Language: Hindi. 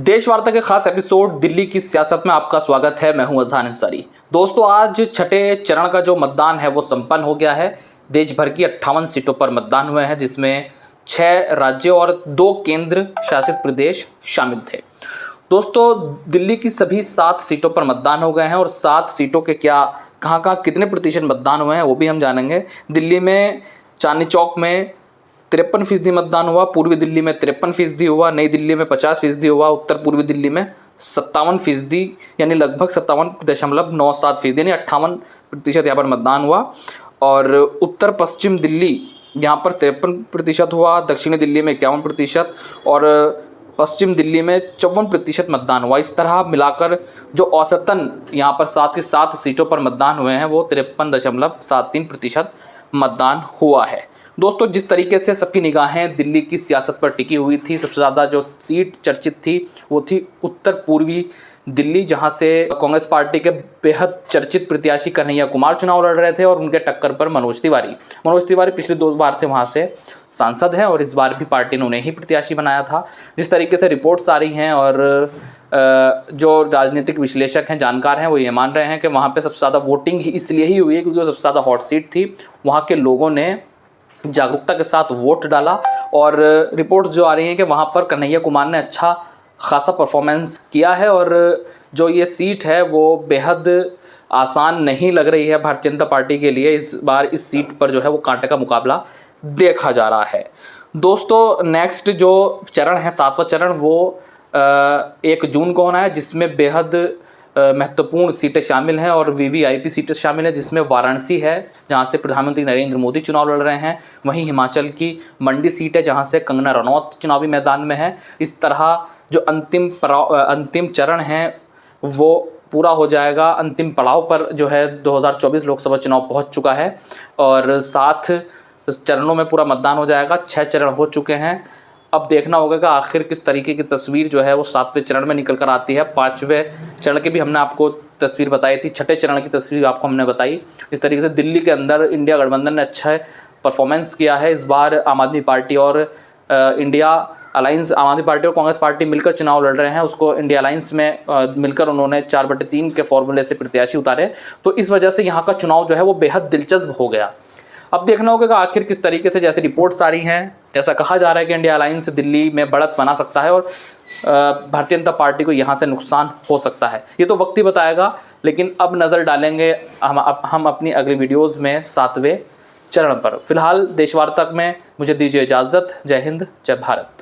देशवार्ता के खास एपिसोड दिल्ली की सियासत में आपका स्वागत है। मैं हूं अजहान अंसारी। दोस्तों, आज छठे चरण का जो मतदान है वो संपन्न हो गया है। देश भर की 58 सीटों पर मतदान हुए हैं, जिसमें 6 राज्य और 2 केंद्र शासित प्रदेश शामिल थे। दोस्तों, दिल्ली की सभी 7 सीटों पर मतदान हो गए हैं और 7 सीटों के कहाँ कितने प्रतिशत मतदान हुए हैं वो भी हम जानेंगे। दिल्ली में चांदनी चौक में 53% मतदान हुआ, पूर्वी दिल्ली में 53% हुआ, नई दिल्ली में 50% हुआ, उत्तर पूर्वी दिल्ली में 57% यानी लगभग 57.97% यानी 58% यहाँ पर मतदान हुआ। और उत्तर पश्चिम दिल्ली यहाँ पर 53% हुआ, दक्षिणी दिल्ली में 51% और पश्चिम दिल्ली में 54% मतदान हुआ। इस तरह मिलाकर जो औसतन यहाँ पर 7 की 7 सीटों पर मतदान हुए हैं वो 53.73% मतदान हुआ है। दोस्तों, जिस तरीके से सबकी निगाहें दिल्ली की सियासत पर टिकी हुई थी, सबसे ज़्यादा जो सीट चर्चित थी वो थी उत्तर पूर्वी दिल्ली, जहां से कांग्रेस पार्टी के बेहद चर्चित प्रत्याशी कन्हैया कुमार चुनाव लड़ रहे थे और उनके टक्कर पर मनोज तिवारी पिछले 2 बार से वहां से सांसद हैं और इस बार भी पार्टी ने उन्हें ही प्रत्याशी बनाया था। जिस तरीके से रिपोर्ट्स आ रही हैं और जो राजनीतिक विश्लेषक हैं, जानकार हैं, वो ये मान रहे हैं कि वहाँ पर सबसे ज़्यादा वोटिंग ही इसलिए ही हुई है क्योंकि वो सबसे ज़्यादा हॉट सीट थी। वहाँ के लोगों ने जागरूकता के साथ वोट डाला और रिपोर्ट्स जो आ रही हैं कि वहाँ पर कन्हैया कुमार ने अच्छा खासा परफॉर्मेंस किया है और जो ये सीट है वो बेहद आसान नहीं लग रही है भारतीय जनता पार्टी के लिए। इस बार इस सीट पर जो है वो कांटे का मुकाबला देखा जा रहा है। दोस्तों, नेक्स्ट जो चरण है, 7वां चरण, वो 1 जून को होना है, जिसमें बेहद महत्वपूर्ण सीटें शामिल हैं और वीवीआईपी सीटें शामिल हैं, जिसमें वाराणसी है जहां से प्रधानमंत्री नरेंद्र मोदी चुनाव लड़ रहे हैं। वहीं हिमाचल की मंडी सीट है जहां से कंगना रनौत चुनावी मैदान में है। इस तरह जो अंतिम चरण है वो पूरा हो जाएगा। अंतिम पड़ाव पर जो है 2024 लोकसभा चुनाव पहुँच चुका है और 7 चरणों में पूरा मतदान हो जाएगा। 6 चरण हो चुके हैं। अब देखना होगा कि आखिर किस तरीके की तस्वीर जो है वो 7वें चरण में निकल कर आती है। 5वें चरण की भी हमने आपको तस्वीर बताई थी, 6ठे चरण की तस्वीर आपको हमने बताई। इस तरीके से दिल्ली के अंदर इंडिया गठबंधन ने अच्छा परफॉर्मेंस किया है। इस बार आम आदमी पार्टी और इंडिया अलायंस, आम आदमी पार्टी और कांग्रेस पार्टी मिलकर चुनाव लड़ रहे हैं। उसको इंडिया अलायंस में मिलकर उन्होंने 4/3 के फॉर्मूले से प्रत्याशी उतारे। तो इस वजह से यहाँ का चुनाव जो है वो बेहद दिलचस्प हो गया। अब देखना होगा कि आखिर किस तरीके से, जैसे रिपोर्ट्स आ रही हैं, जैसा कहा जा रहा है कि इंडिया अलायंस दिल्ली में बढ़त बना सकता है और भारतीय जनता पार्टी को यहाँ से नुकसान हो सकता है। ये तो वक्त ही बताएगा, लेकिन अब नज़र डालेंगे हम अपनी अगली वीडियोज़ में 7वें चरण पर। फिलहाल देशवार्ता में मुझे दीजिए इजाज़त। जय हिंद, जय भारत।